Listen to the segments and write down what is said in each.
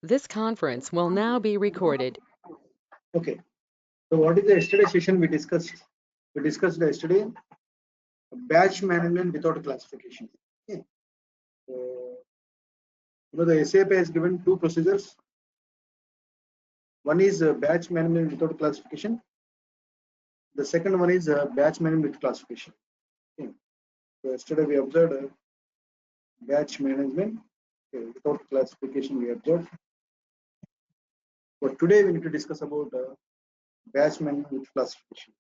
This conference will now be recorded. Okay. So what is the yesterday session we discussed? We discussed yesterday batch management without classification. Okay. So the SAP has given two procedures. One is batch management without classification. The second one is batch management with classification. Okay. So yesterday we observed batch management without classification. We observed. But today we need to discuss about batch management with classification.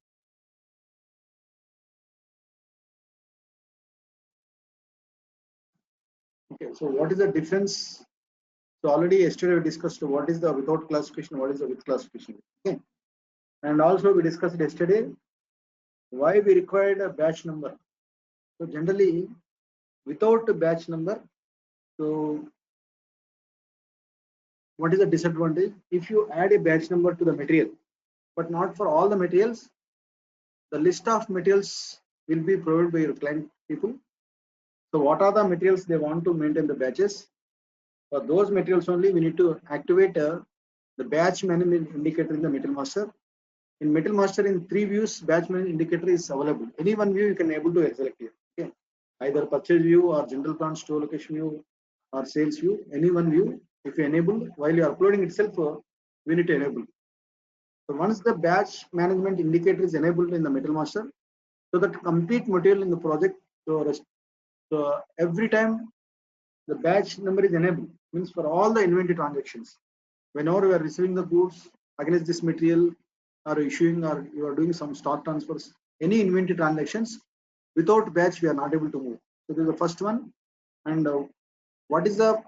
Okay. So what is the difference? So already yesterday we discussed what is the without classification, what is the with classification. Okay. And also we discussed yesterday why we required a batch number. So generally without a batch number, so what is the disadvantage? If you add a batch number to the material, but not for all the materials, the list of materials will be provided by your client people. So what are the materials they want to maintain the batches? For those materials only, we need to activate the batch management indicator in the Metal Master. In Metal Master, in 3 views, batch management indicator is available. Any one view you can able to select here. Okay, either purchase view or general plant store location view or sales view. Any one view, if you enable while you are uploading itself, we need to enable. So once the batch management indicator is enabled in the Metal Master, so that complete material in the project, so every time the batch number is enabled, means for all the inventory transactions, whenever we are receiving the goods against this material or issuing or you are doing some stock transfers, any inventory transactions, without batch we are not able to move. So this is the first one. And what is the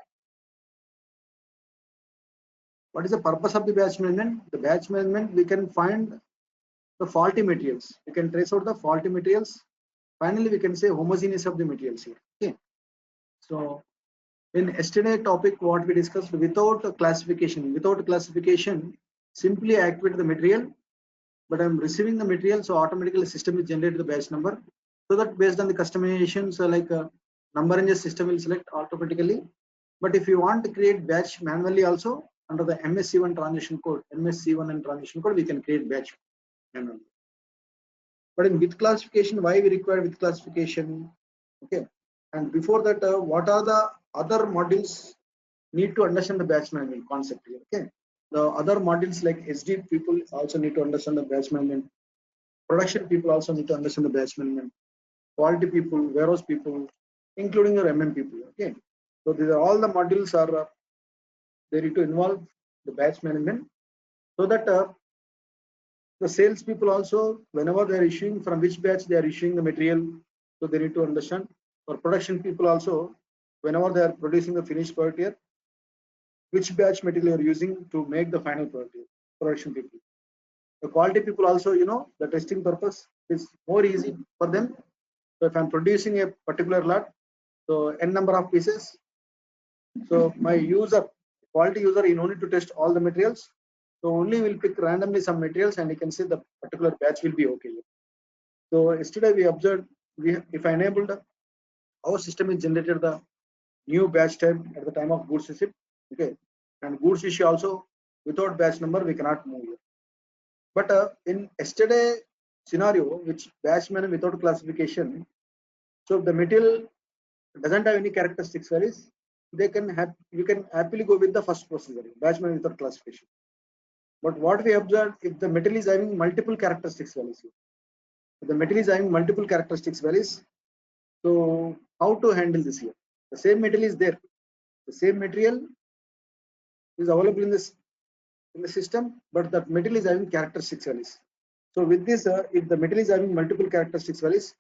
purpose of the batch management? The batch management, we can find the faulty materials. We can trace out the faulty materials. Finally, we can say homogeneous of the materials here. Okay. So in yesterday topic, what we discussed, without a classification, simply activate the material, but I'm receiving the material, so automatically system will generate the batch number. So that based on the customization, so like a number in the system will select automatically. But if you want to create batch manually also, under the MSC1 transition code, MSC1 and transition code, we can create batch manually. But in with classification, why we require with classification? Okay. And before that, what are the other modules need to understand the batch management concept here? Okay. The other modules like SD people also need to understand the batch management. Production people also need to understand the batch management. Quality people, warehouse people, including your MM people. Okay. So these are all the modules are they need to involve the batch management, so that the sales people also, whenever they are issuing from which batch they are issuing the material, so they need to understand. For production people also, whenever they are producing the finished product here, which batch material you are using to make the final product here, production people. The quality people also, the testing purpose is more easy for them. So if I'm producing a particular lot, so n number of pieces, so my quality user, you no need to test all the materials. So only will pick randomly some materials and you can say the particular batch will be okay. So yesterday we observed, if I enabled our system is generated the new batch type at the time of goods receipt. Okay, and goods issue also without batch number we cannot move here. But in yesterday scenario, which batch management without classification, so if the material doesn't have any characteristics values, you can happily go with the first procedure, batch management without classification. But what we observed, if the material is having multiple characteristics values, if the material is having multiple characteristics values, so how to handle this here? The same material is there. The same material is available in the system, but that material is having characteristics values. So with this, if the material is having multiple characteristics values,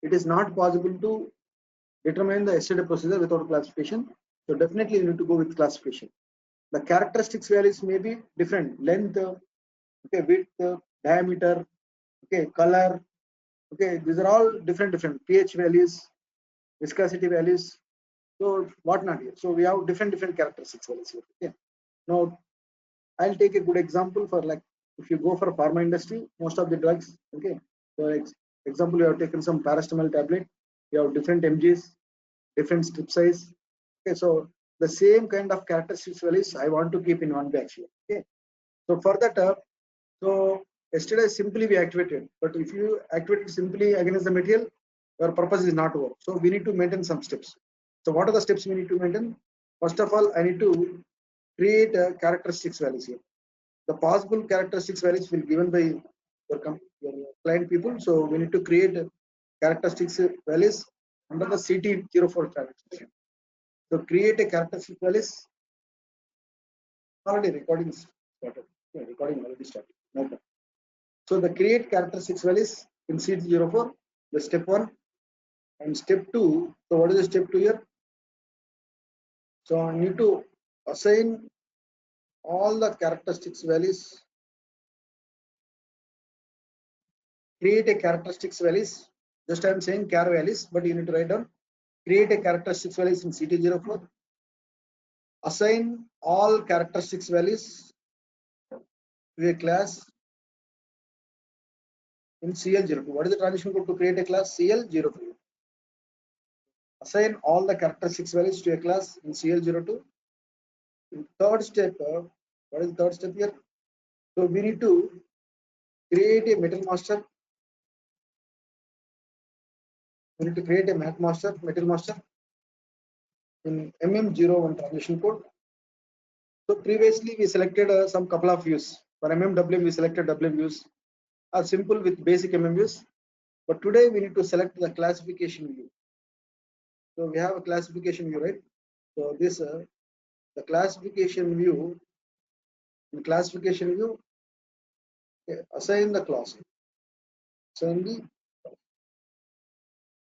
it is not possible to determine the yesterday procedure without classification. So definitely you need to go with classification. The characteristics values may be different: length, okay, width, diameter, okay, color, okay. These are all different pH values, viscosity values, so whatnot here. So we have different characteristics values here. Okay. Now I'll take a good example for, like, if you go for pharma industry, most of the drugs, okay. So example, you have taken some paracetamol tablet, you have different mgs, different strip size. Okay, so the same kind of characteristics values I want to keep in one batch here. Okay. So for that, so yesterday simply we activated, but if you activate it simply against the material, your purpose is not work. So we need to maintain some steps. So what are the steps we need to maintain? First of all, I need to create a characteristics values here. The possible characteristics values will given by your client people. So we need to create characteristics values under the CT04 transaction. So create a characteristic values. Already recording started. Yeah, recording already started. No problem. So the create characteristics values in CT04, the step 1 and step 2. So what is the step 2 here? So I need to assign all the characteristics values, create a characteristics values. Just I am saying char values, but you need to write down create a characteristics values in CT04, assign all characteristics values to a class in CL02. What is the transition code to create a class? CL02. Assign all the characteristics values to a class in CL02. In third step, what is the third step here? So we need to create a metal master. We need to create a metal master in MM01 transition code. So previously we selected some couple of views. For MMW we selected W views are simple with basic MM views. But today we need to select the classification view. So we have a classification view, right? So this the classification view. In classification view, okay, assign the class. Assign the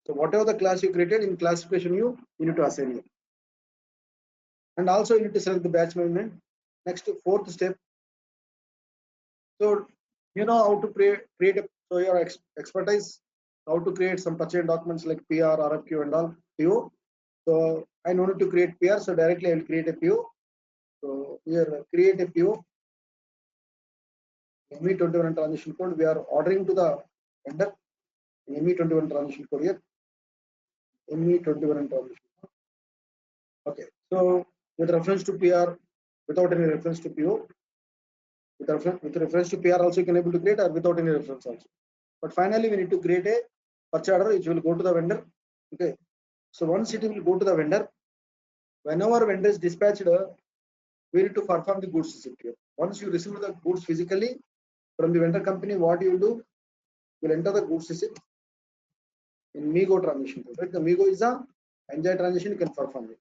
so whatever the class you created in classification view, you need to assign it. And also you need to select the batch management. Next, fourth step. So you know how to create a so your expertise how to create some purchase documents like PR, RFQ, and all PO. So I no need to create PR, so directly I will create a PO. So here create a PO. ME21 transition code. We are ordering to the vendor. ME21 transition code here. ME21 transition. Okay. So with reference to PR, without any reference to PO, with reference to PR also you can able to create or without any reference also. But finally we need to create a purchase order which will go to the vendor. Okay. So once it will go to the vendor, whenever vendor is dispatched, we need to perform the goods receipt here. Once you receive the goods physically from the vendor company, what you will do? You will enter the goods receipt in MIGO transition. Right? The MIGO is a enjoy transition, you can perform it.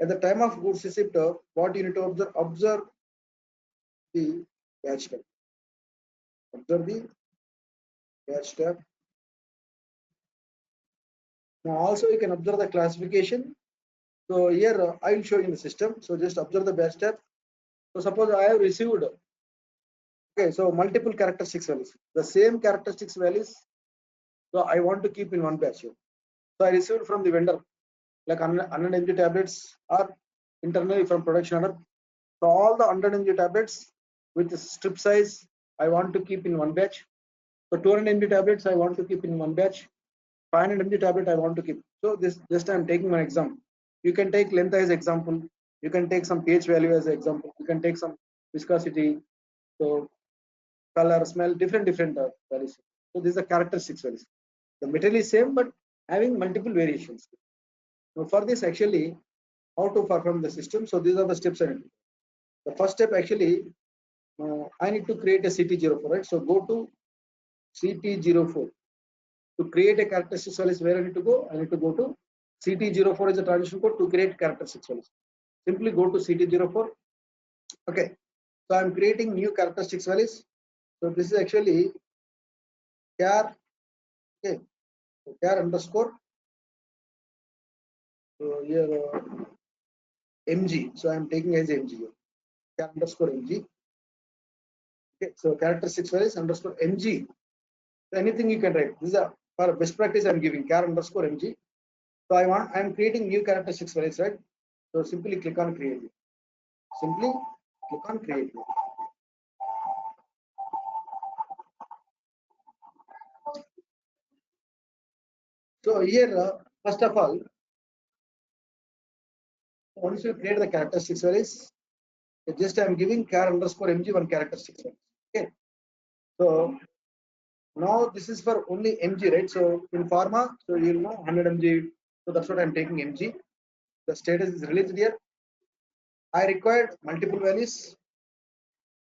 At the time of goods receipt, what you need to observe the batch tab. Observe the batch tab. Now also you can observe the classification. So here I will show you in the system. So just observe the batch tab. So suppose I have received okay, so multiple characteristics values. The same characteristics values. So I want to keep in one batch here. So I received from the vendor like 100 mg tablets or internally from production order. So all the 100 mg tablets with the strip size I want to keep in one batch. So 200 mg tablets I want to keep in one batch. 500 mg tablet I want to keep. So this just I am taking one example. You can take length as example. You can take some pH value as example. You can take some viscosity. So color, smell, different values. So these are characteristics values. The material is same but having multiple variations. Now for this actually how to perform the system. So these are the steps I need to do. The first step actually I need to create a CT04, right? So go to CT04 to create a characteristics values. Where I need to go? I need to go to CT04 is a transition code to create characteristics values. Simply go to CT04. Okay. So I'm creating new characteristics values. So this is actually char. Okay. So char underscore. So here mg. So I'm taking as mg here. Char underscore mg. Okay. So characteristics values underscore mg. So anything you can write. This is a for best practice I'm giving char underscore mg. So I'm creating new characteristics values, right? So simply click on create. Simply click on create. So here, first of all, Once you create the characteristics values, just I am giving char underscore mg one characteristic values. Okay. So now this is for only mg, right? So in pharma, so you'll know 100 mg. So that's what I'm taking mg. The status is released here. I required multiple values.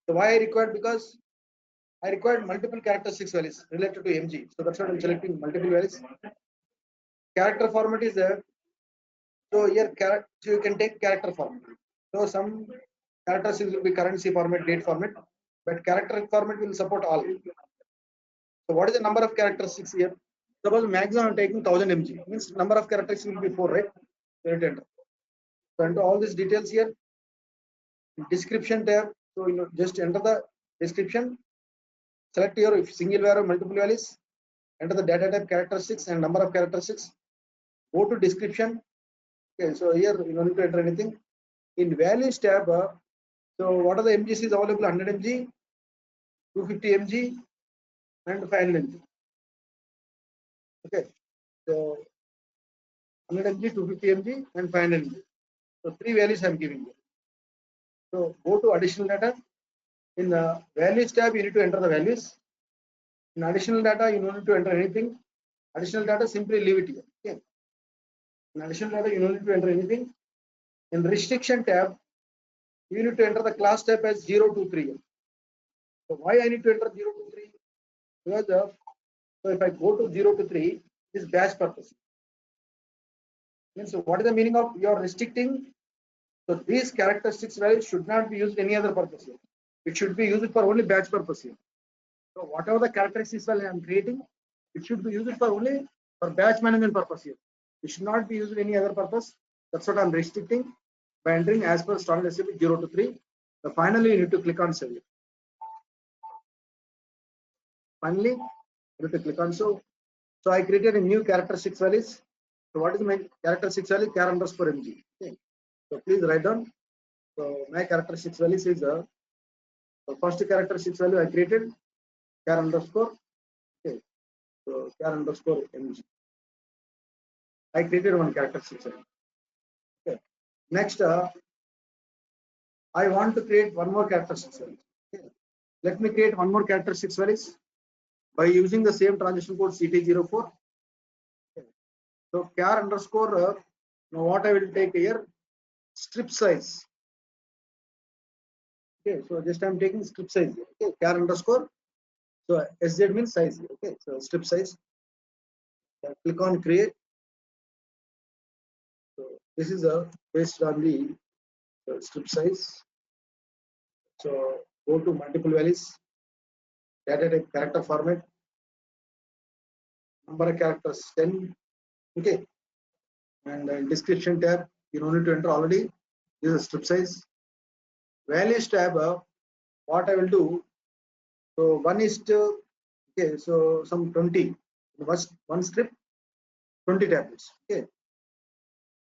So why I required? Because I required multiple characteristics values related to mg. So that's what I'm selecting multiple values. Character format is there. So here character, so you can take character format. So some characters will be currency format, date format, but character format will support all. So what is the number of characteristics here? Suppose maximum I'm taking 1000 mg, means number of characteristics will be 4, right? So enter. So enter all these details here. Description tab. So you know, just enter the description. Select your single value, multiple values. Enter the data type characteristics and number of characteristics. Go to description. Okay, so here you don't need to enter anything. In values tab, so what are the mgs is available? 100 mg, 250 mg, and 500 mg. Okay, so 100 mg, 250 mg, and 500 mg. So three values I'm giving you. So go to additional data. In the values tab, you need to enter the values. In additional data, you don't need to enter anything. Additional data, simply leave it here. Okay. In additional data, you don't need to enter anything. In restriction tab, you need to enter the class type as 0 to 3. So why I need to enter 0 to 3? Because so if I go to 0 to 3, this batch purpose. Means what is the meaning of you are restricting? So these characteristics values should not be used any other purpose here. It should be used for only batch purpose here. So whatever the characteristics value I am creating, it should be used for only for batch management purpose here. It should not be used in any other purpose. That's what I'm restricting by entering as per standard SAP 0 to 3. So finally, you need to click on save. Finally, you need to click on so. So I created a new characteristics values. So what is my characteristics value? Char underscore mg. Okay. So please write down. So my characteristics values is the first characteristics value I created char underscore. Okay. So char underscore mg. I created one characteristics value. Okay. Next, I want to create one more characteristics value. Okay. Let me create one more characteristics values by using the same transition code CT04. Okay. So char underscore. Now what I will take here? Strip size. Okay, so just I'm taking strip size. Okay, char underscore. So SZ means size. Okay, so strip size. Click on create. So this is based on the strip size. So go to multiple values, data type character format, number of characters 10. Okay, and description tab you don't need to enter already. This is strip size. Values tab. What I will do? So one is to okay. So some 20. One strip 20 tablets. Okay.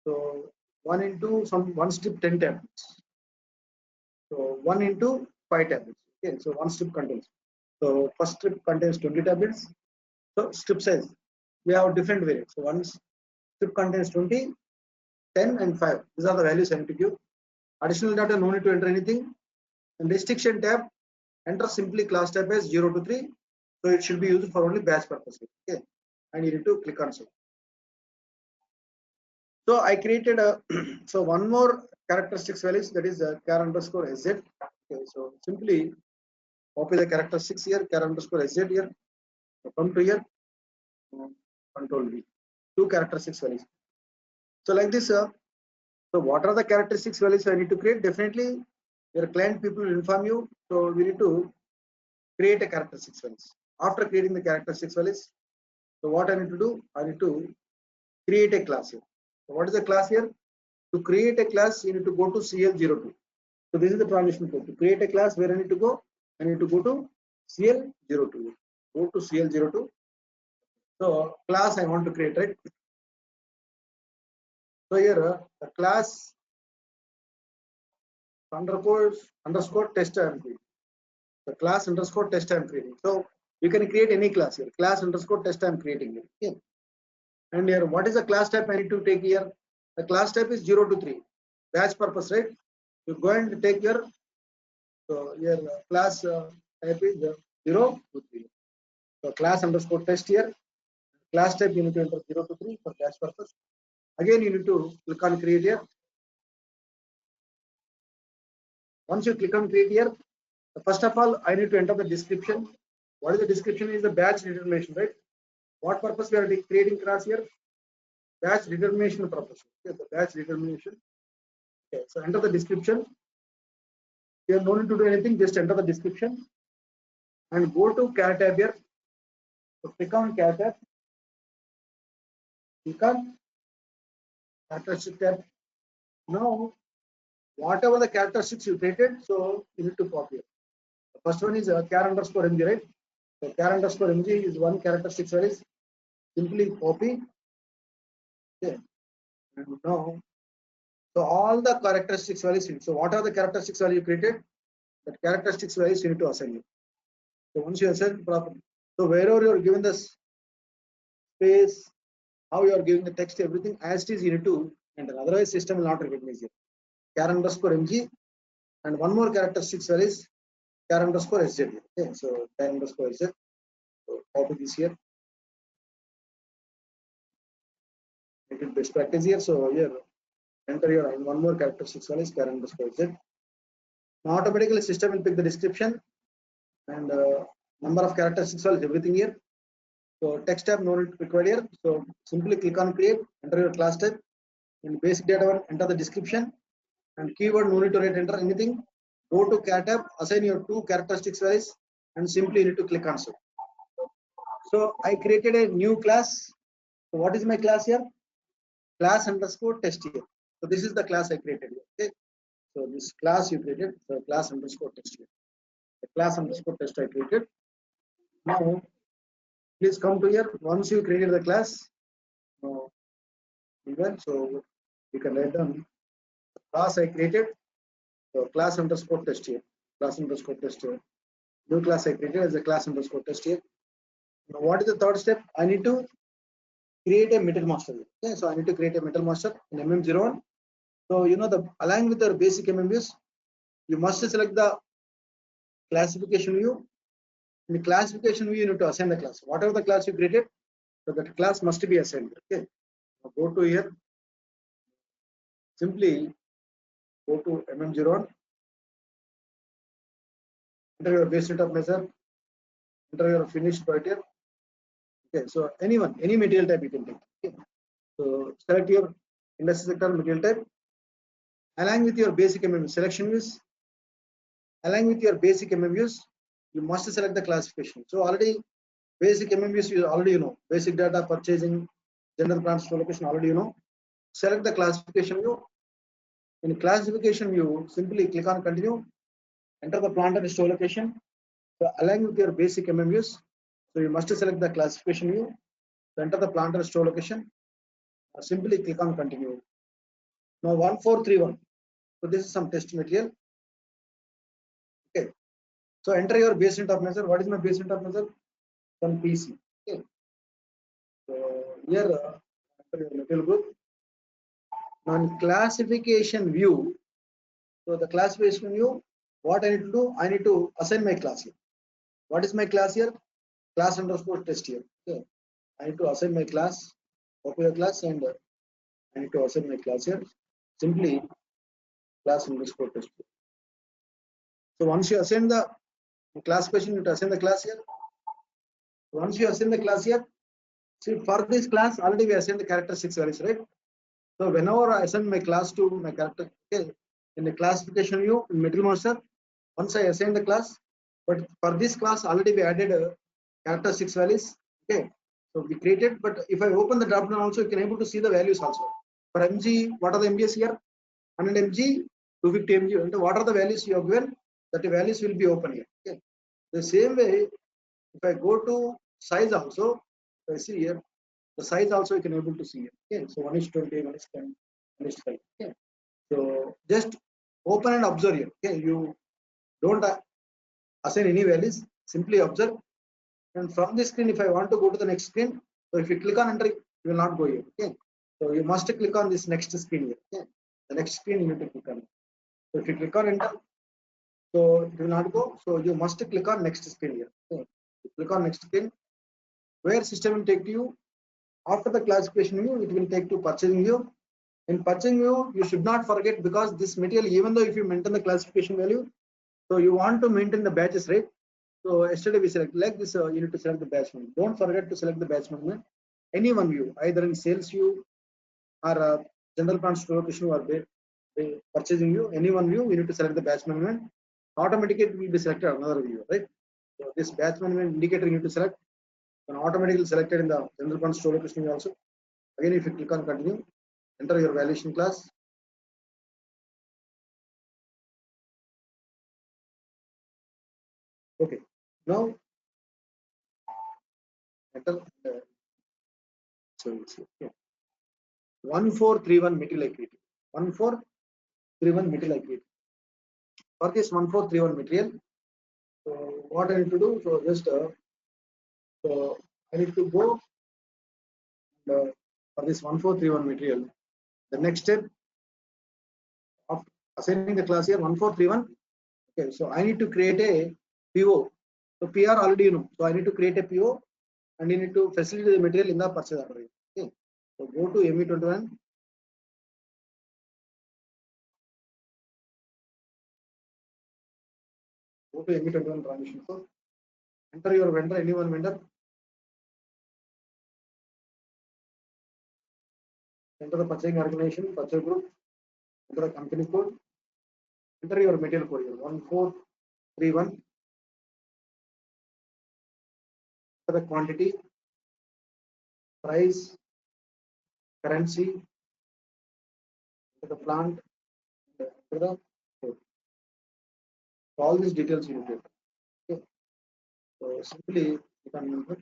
So 1 into some one strip 10 tablets. So 1 into 5 tablets. Okay, so one strip contains. So first strip contains 20 tablets. So strip size, we have different variants. So one strip contains 20, 10, and 5. These are the values I need to give. Additional data, no need to enter anything. And restriction tab, enter simply class type as 0 to 3. So it should be used for only batch purposes. Okay, and you need to click on save. So I created a so one more characteristics values, that is char underscore sz. Okay, so simply copy the characteristics here, char underscore sz here. So come to here, control V, two characteristics values. So like this, so what are the characteristics values I need to create? Definitely your client people will inform you. So we need to create a characteristics values. After creating the characteristics values, so what I need to do? I need to create a class here. So what is the class here? To create a class, you need to go to CL02. So this is the transition code. To create a class, where I need to go? I need to go to CL02. Go to CL02. So class I want to create, right? So here the class underscore test I am creating. The class underscore test I am creating. So you can create any class here. Class underscore test I am creating here. Okay. And here, what is the class type I need to take here? The class type is 0 to 3. batch purpose, right? You go and take your class type is 0 to 3. So class underscore test here. Class type you need to enter 0 to 3 for batch purpose. Again, you need to click on create here. Once you click on create here, first of all, I need to enter the description. What is the description? Is the batch determination, right? What purpose we are creating class here? Batch determination purpose. Okay, the batch determination. Okay, so enter the description. You have no need to do anything, just enter the description and go to cat tab here. So click on cat tab, click on characteristic tab. Now, whatever the characteristics you created, so you need to copy it. The first one is char underscore mg, right? So char underscore mg is one characteristic values. Simply copy. Okay. And now, so all the characteristics values. So what are the characteristics value you created? That characteristics values you need to assign it. So once you assign properly, so wherever you are given the space, how you are giving the text, everything as it is you need to enter. Otherwise, system will not recognize it. Char underscore mg and one more characteristics values char underscore sz. Okay, so char underscore sz. So copy this here. Make it best practice here. So here enter your one more characteristics values char underscore sz. Now automatically system will pick the description and number of characteristics values, everything here. So text tab no need required here. So simply click on create, enter your class type. In basic data one, enter the description and keyword no need to write enter anything. Go to cat tab, assign your two characteristics values and simply need to click on save. So I created a new class. So what is my class here? Class underscore test here. So this is the class I created here. Okay. So this class you created, so class underscore test here. The class underscore test I created. Now please come to here. Once you created the class, even so you can write down class I created. So class underscore test here. Class underscore test here. New class I created as a class underscore test here. Now what is the third step? I need to create a metal master. Okay, so I need to create a metal master in MM01. So you know the along with your basic MMUs, you must select the classification view. In the classification view, you need to assign the class. Whatever the class you created, so that class must be assigned. Okay. Now go to here. Simply go to MM01. Enter your base rate of measure. Enter your finished part here. Okay. So anyone, any material type you can take. Okay. So select your industry sector material type. Along with your basic MMU selection views. Along with your basic MMUs, you must select the classification. So already basic MMUs you already know. Basic data purchasing, general plant store location already you know. Select the classification view. In classification view, simply click on continue. Enter the plant and store location. So along with your basic MMUs, so you must select the classification view. So enter the plant and store location. Simply click on continue. Now 1431. So this is some test material. Okay. So enter your base unit of measure. What is my base unit of measure? Some PC. Okay. So here enter your material group. Now in classification view, so the classification view, what I need to do? I need to assign my class here. What is my class here? Class underscore test here. Okay. I need to assign my class, copy the class, and I need to assign my class here. Simply class underscore test here. So once you assign the classification, you need to assign the class here. Once you assign the class here, see for this class already we assigned the characteristics values, right? So whenever I assign my class to my character, okay, in the classification view in material master, once I assign the class, but for this class already we added characteristics values. Okay, so we created, but if I open the drop down also, you can able to see the values also. For mg, what are the mgs here? 100 mg, 250 mg. And what are the values you have given? That the values will be open here. Okay, the same way, if I go to size also, I see here the size also you can able to see here. Okay, so 1:20, 1:10, 1:5. Okay, so just open and observe here. Okay, you don't assign any values, simply observe. And from this screen, if I want to go to the next screen, so if you click on enter, you will not go here. Okay, so you must click on this next screen here. Okay, The next screen you need to click on. So if you click on enter, so it will not go. So you must click on next screen here. So you click on next screen, where system will take you after the classification view. It will take to purchasing view. In purchasing view, you should not forget, because this material, even though if you maintain the classification value, so you want to maintain the batches, right? So yesterday we select like this. You need to select the batch management. Don't forget to select the batch management. Any one view, either in sales view or general plant store location or purchasing view, any one view, we need to select the batch management. Automatically it will be selected another view, right? So this batch management indicator you need to select, and automatically selected in the general plant store location also. Again, if you click on continue, enter your valuation class. Okay, now enter. So it's okay. 1431 material activity. 1431 material activity. For this 1431 material, so what I need to do? So just so I need to go for this 1431 material. The next step of assigning the class here 1431. Okay, so I need to create a PO. So PR already you know. So I need to create a PO, and you need to facilitate the material in the purchase order. Okay, so go to ME21. Go to ME21 transition code. Enter your vendor, any one vendor. Enter the purchasing organization, purchase group. Enter the company code. Enter your material code here 1431. Enter the quantity, price, currency, enter the plant, enter the code. So all these details you need to enter. Okay. So simply you can enter.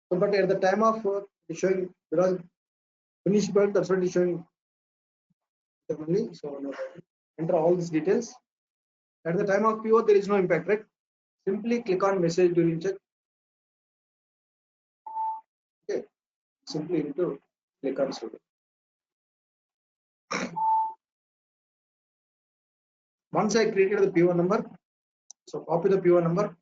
So, but at the time of showing, because finished part, that's what is showing only. So no, enter all these details. At the time of PO, there is no impact, right? Simply click on message during check. Okay. Simply you need to click on so. Once I created the PO number, so copy the PO number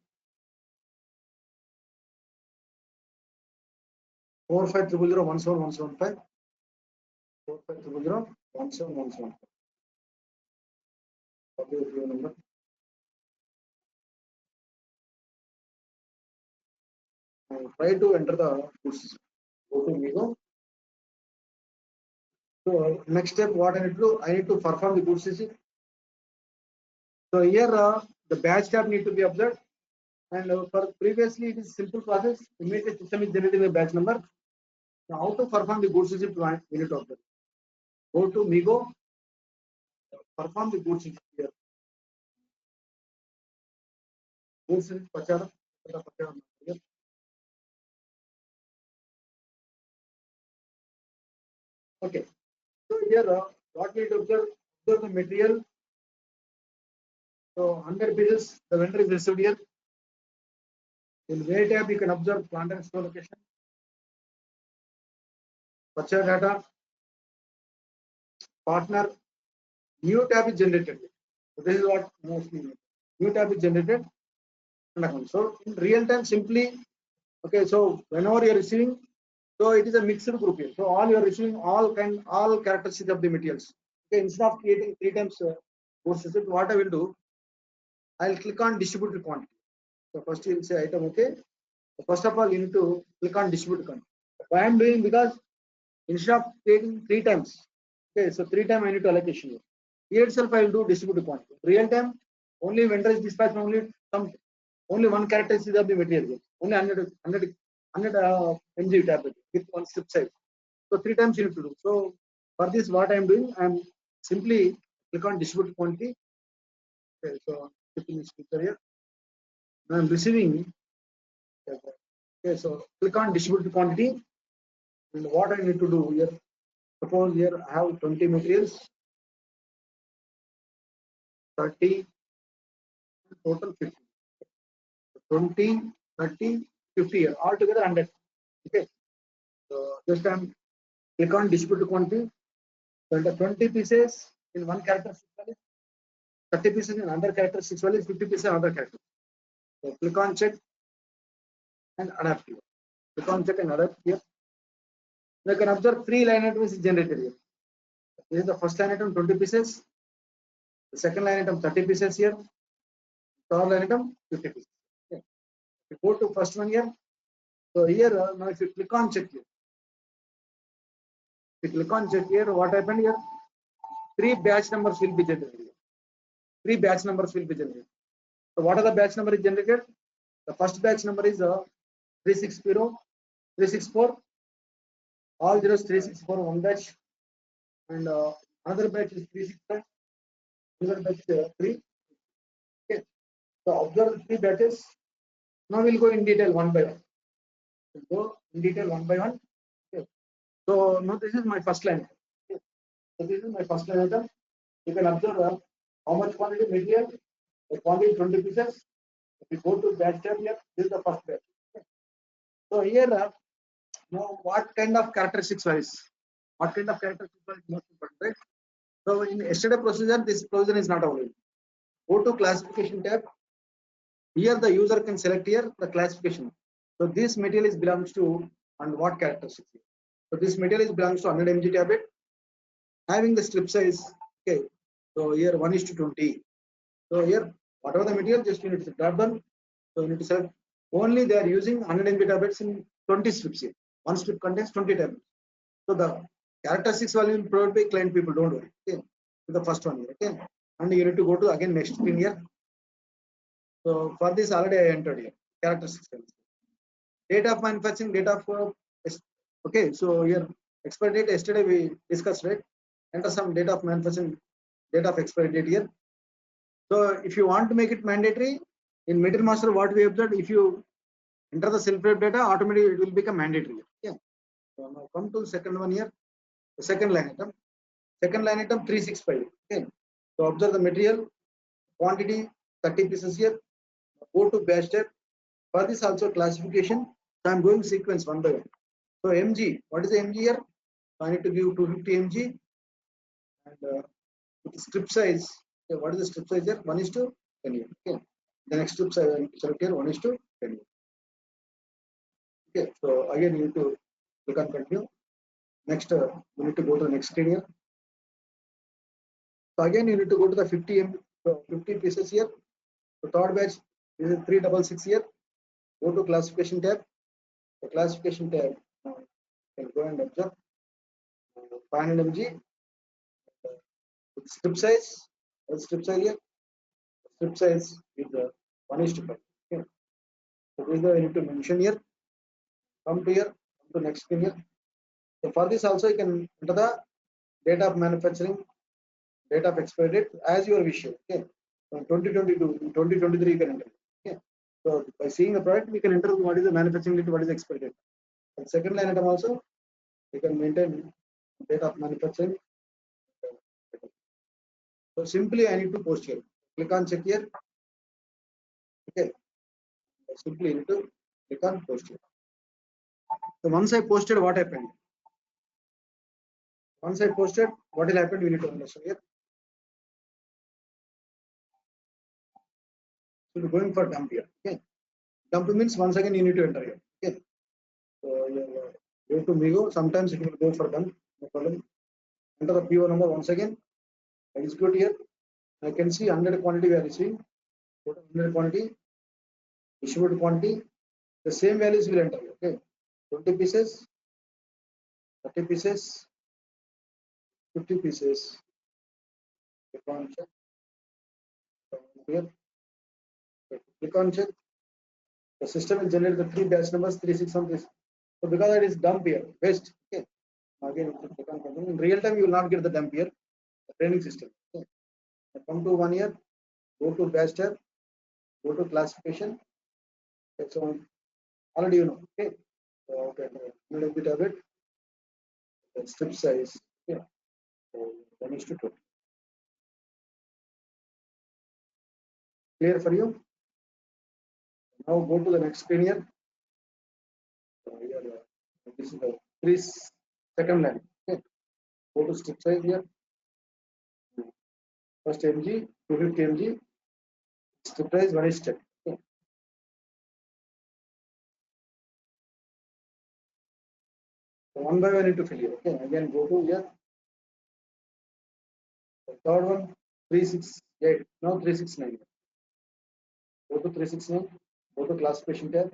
4500171715. 4500171715. Copy the PO number. And try to enter the goods. Go to Migo. So next step, what I need to do? I need to perform the goods receipt. So here the batch tab need to be observed. And for previously it is simple process. Immediately system is generating the batch number. Now how to perform the goods receipt? We need to observe. Go to Migo. Perform the goods receipt here. Goods receipt pachara. Okay. So here what we need to observe the material. So 100 pieces the vendor is received here. In way tab you can observe plant and store location. Purchase data. Partner. New tab is generated. So this is what mostly new tab is generated. So in real time, simply okay. So whenever you are receiving, so it is a mixed group here. So all you are receiving all characteristics of the materials. Okay, instead of creating 3 times courses, what I will do, I'll click on distributed quantity. So first you will say item. Okay. So first of all, you need to click on distributed quantity. Why I'm doing, because instead of taking 3 times, okay, so 3 times I need to allocation here. Here itself I will do distributed quantity. Real time, only vendor is dispatch only one characteristic of the material. Only 100 mg tablet with one strip size. So 3 times you need to do. So for this, what I am doing, I am simply click on distributed quantity. Okay, so here. I am receiving. Okay, so click on distributed quantity. And what I need to do here, suppose here I have 20 materials, 30, total 50. 20, 30, 50 here, altogether 100. Okay, so just click on distributed quantity. So the 20 pieces in one characteristic value, 30 pieces in another characteristic value, 50 pieces in another character. So click on check and adapt here. Click on check and adapt here. You can observe 3 line items is generated here. This is the first line item 20 pieces, the second line item 30 pieces here, third line item 50 pieces. Okay. If you go to first one here, so here now if you click on check here, if you click on check here, what happened here? 3 batch numbers will be generated. 3 batch numbers will be generated. So what are the batch number is generated? The first batch number is 360, 364, all zeros 364 one batch, and another batch is 365, another batch 3. Okay. So observe the 3 batches. Now we'll go in detail one by one. We'll go in detail one by one. Okay. So now this is my first line. Okay. So this is my first line item. You can observe how much quantity material. The quantity 20 pieces. If you go to batch tab here, this is the first batch. Okay. So here now what kind of characteristics varies? What kind of characteristics varies most important, right? So in yesterday procedure, this procedure is not available. Go to classification tab. Here the user can select here the classification. So this material is belongs to and what characteristics? So this material is belongs to 100 mg tablet having the strip size. Okay. So here 1:20. So here whatever the material, just you need to drop down. So you need to select only they are using 100 mg tablets in 20 strips here. One strip contains 20 tablets. So the characteristics value will provided by client people. Don't worry. Okay. So the first one here. Okay. And you need to go to again next screen here. So for this already I entered here characteristics. Date of manufacturing, date of okay. So here expiry date yesterday we discussed, right? Enter some date of manufacturing, date of expiry date here. So if you want to make it mandatory in Material Master, what we observed, if you enter the self-read data, automatically it will become mandatory. Yeah. So now come to the second one here. The second line item. Second line item 365. Okay. So observe the material quantity 30 pieces here. Go to batch tab. For this also classification. So I'm going sequence one by one. So mg, what is the mg here? So I need to give 250 mg and with strip size. Okay, what is the strip size here? 1:10 here. Okay. The next strip size I need to select here 1:10 here. Okay. So again you need to click on continue. Next, you need to go to the next screen here. So again, you need to go to the 50 pieces here. So third batch is 366 here. Go to classification tab. The classification tab, you can go and observe 500 mg. Strip size. What is strip size here? Strip size is 1:5. Okay. So this is the I need to mention here. Come to here. Come to next screen here. So for this also you can enter the date of manufacturing, date of expiry date as your wish. Okay. From 2022, 2023 you can enter. Okay. So by seeing the product, we can enter what is the manufacturing date, what is the expiry date. And second line item also, you can maintain date of manufacturing. So simply I need to post here. Click on check here. Okay. Simply need to click on post here. So once I posted, what happened? Once I posted, what will happen? We need to understand here. So we're going for dump here. Okay. Dump means once again you need to enter here. Okay. So you go to Migo. Sometimes it will go for dump. No problem. Enter the PO number once again. Execute here. I can see 100 quantity we are receiving. 100 quantity, issued quantity. The same values will enter. Okay. 20 pieces, 30 pieces, 50 pieces. Click on check. Here. Click on check. The system will generate the 3 batch numbers 361. So because it is dump here, waste. Okay. Again, click on continue. In real time, you will not get the dump here. The training system. Okay. Come to one here. Go to batch tab. Go to classification. Okay, so already you know. Okay. So okay. Middle bit of it. The strip size. Okay. So 1:20. Clear for you? Now go to the next screen here. So here, this is the 3 second line. Okay. Go to strip size here. First mg, 250 mg. Strip size, one is step. Okay. So one by one need to fill here. Okay. Again, go to here. The third one, 368. Now 369. Go to 369. Go to classification tab.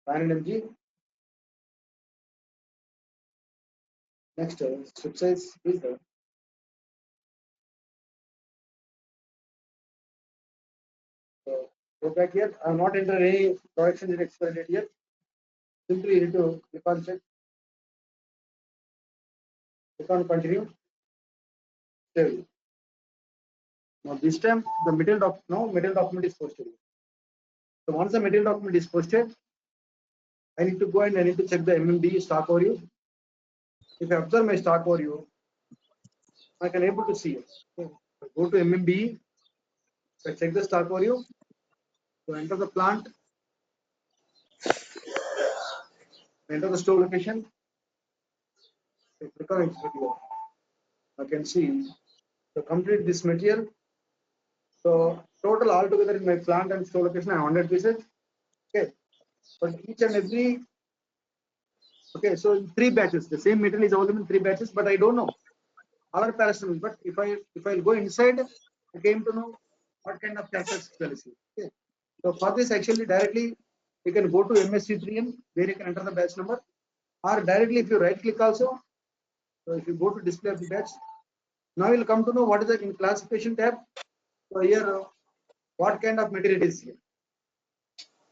500 mg. Next, strip size is the go back here. I am not enter any production date expiry date here. Simply you need to click on check. Click on continue. Save. Now this time the material document is posted. So once the material document is posted, I need to go and I need to check the MMB stock overview. If I observe my stock overview, I can able to see it. So go to MMB. I check the stock overview. So enter the plant. Enter the store location. Click on export here. I can see to complete this material. So total altogether in my plant and store location, I have 100 pieces. Okay, but each and every, okay, so in 3 batches, the same material is available in 3 batches, but I don't know our paracetamol. But if I go inside, I came to know what kind of characteristics well is. Okay, so for this actually directly you can go to MSC3N where you can enter the batch number, or directly if you right click also. So if you go to display of the batch, now you'll come to know what is the in classification tab. So here, what kind of material it is here?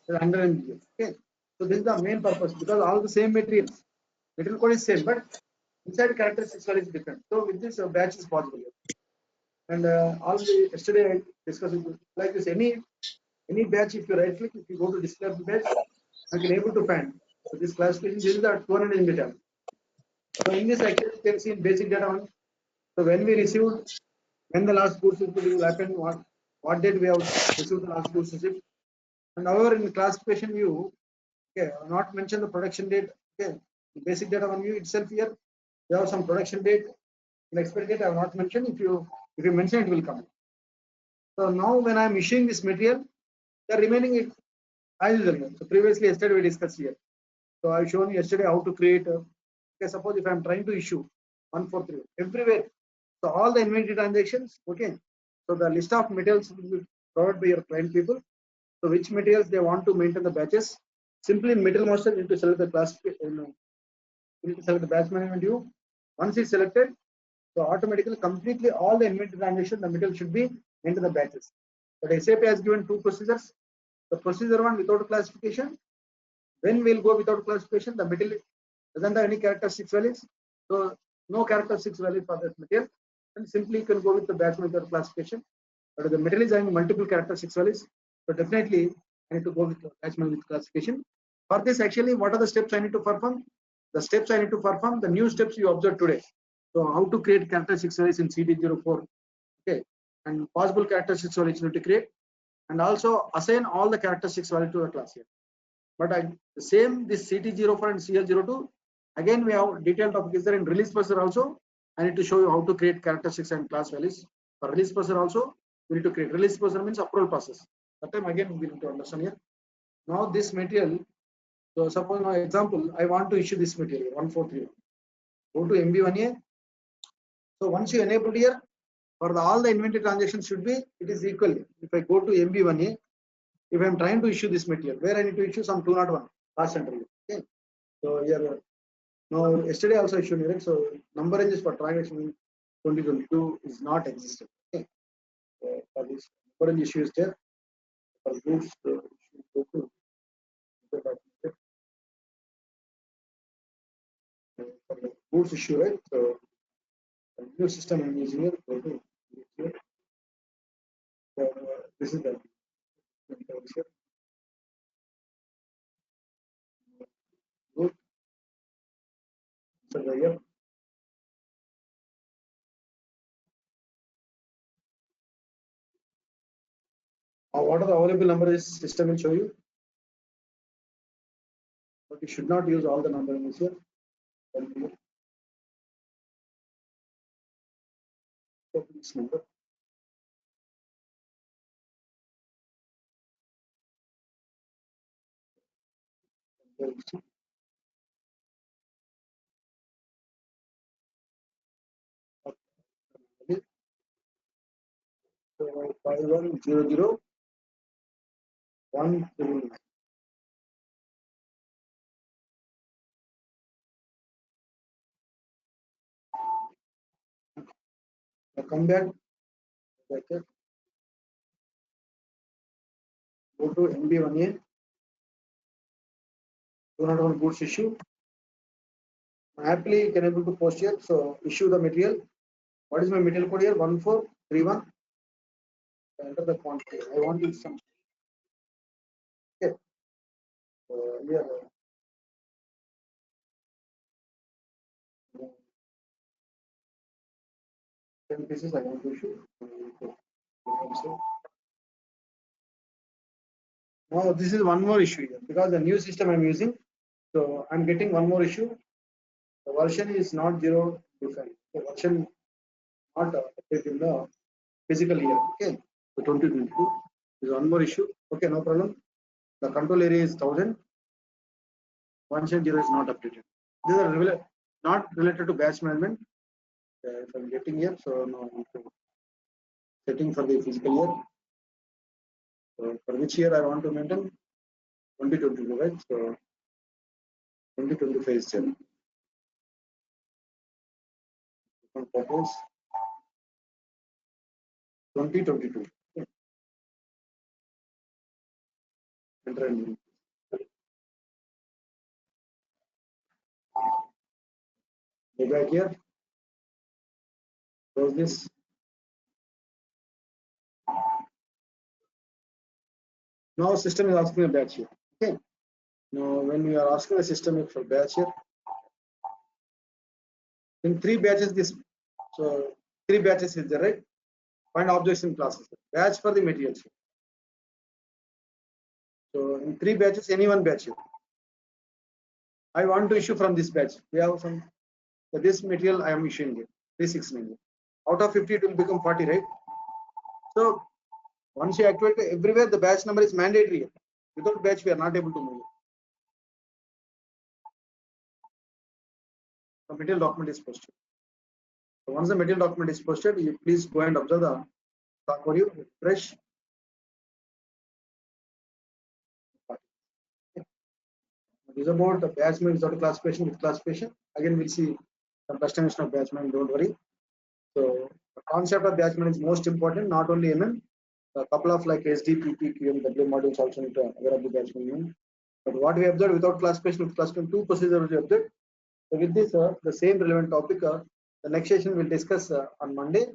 100 mg. Okay, so this is the main purpose because all the same materials, material code is same, but inside characteristics is different. So with this batch is possible here. And already yesterday I discussed it like this. Any batch, if you right click, if you go to display of the batch, I can able to find. So this classification, this is the 200 mg tab. So in this actually you can see in basic data one. So when we received, when the last goods will happen, what date we have received the last goods receipt. And however, in the classification view, okay, I will not mention the production date. Okay, the basic data one view itself here, we have some production date, and expiry date I have not mentioned. If you mention it will come. So now when I am issuing this material, the remaining it as usual. So previously yesterday we discussed here. So I shown yesterday how to create. Okay, suppose if I am trying to issue 143 everywhere, so all the inventory transactions. Okay, so the list of materials will be provided by your client people. So which materials they want to maintain the batches. Simply in material master you need to select the class. You need to select the batch management view. Once it's selected, so automatically completely all the inventory transaction the material should be into the batches. But SAP has given 2 procedures. The procedure one without classification. When we'll go without classification, the material doesn't have any characteristics values. So no characteristics value for that material. And simply you can go with the batch without classification. But the material is having multiple characteristics values. So definitely I need to go with the batch with classification. For this, actually, what are the steps I need to perform? The steps I need to perform, the new steps you observed today. So how to create characteristics values in CT04. Okay, and possible characteristics values you need to create, and also assign all the characteristics value to the class here. But the same this CT04 and CL02, again we have detailed topic is there in release procedure also. I need to show you how to create characteristics and class values. For release procedure also, we need to create release procedure means approval process. That time again we need to understand here. Now this material, so suppose now example, I want to issue this material 143. Go to MB1A. So once you enable here, for all the inventory transactions should be, it is equal. If I go to MB1A, if I am trying to issue this material, where I need to issue some 201 cost center. Okay. So here, now yesterday also issued here. So number ranges for transaction 2022 is not existed. Okay. So for this number range issue is there. For goods, go to for the goods issue, right? So new system I'm using here. Go to here. This is the good. So here. What are the available numbers system will show you, but you should not use all the numbers here. this number. So 5100 139. Now come back, bracket, go to MB1A, do not want goods issue. Happily can able to post here. So issue the material. What is my material code here? 1431. Enter the quantity. I want it some. Okay. So here 10 pieces I want to issue. Now this is one more issue here because the new system I'm using. So I'm getting one more issue. The version is not 0 defined. The version not updated in the physical year. Okay. So 2022 is one more issue. Okay, no problem. The control area is 1000. 1.0 is not updated. These are not related to batch management. If I'm getting here, so now setting for the physical year. So for which year I want to maintain? 2022, right? So 2025 is there. Purpose 2022. Okay. Enter and go back here. Close this. Now system is asking a batch here. Okay. Now when we are asking the system for batch here, in 3 batches this. So 3 batches is there, right? Find objects in classes. Batch for the materials. So in 3 batches, any one batch here. I want to issue from this batch. We have some. So this material I am issuing here. 369. Out of 50, it will become 40, right? So once you activate everywhere, the batch number is mandatory here. Without batch, we are not able to move it. The material document is posted. So once the material document is posted, you please go and observe the talk for you, refresh. This is about the batch management without classification with classification. Again, we'll see some customization of batch management, don't worry. So the concept of batch management is most important, not only MM. A couple of like SD, PP, QM, W modules also need to aware of the batch management. But what we observed without classification, with classification, 2 procedures we observed. So with this, the same relevant topic, the next session we'll discuss on Monday.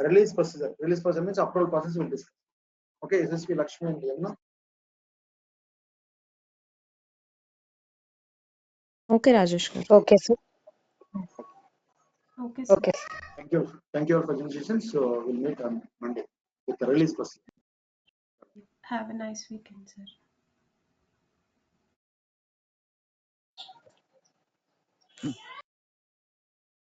Release procedure. Release procedure means approval process we'll discuss. Okay, SSP Lakshmi and Yamna. Okay, Rajesh. Okay, sir. Okay, sir. Okay. Thank you. Thank you all for the session. So we'll meet on Monday with the release procedure. Have a nice weekend, sir.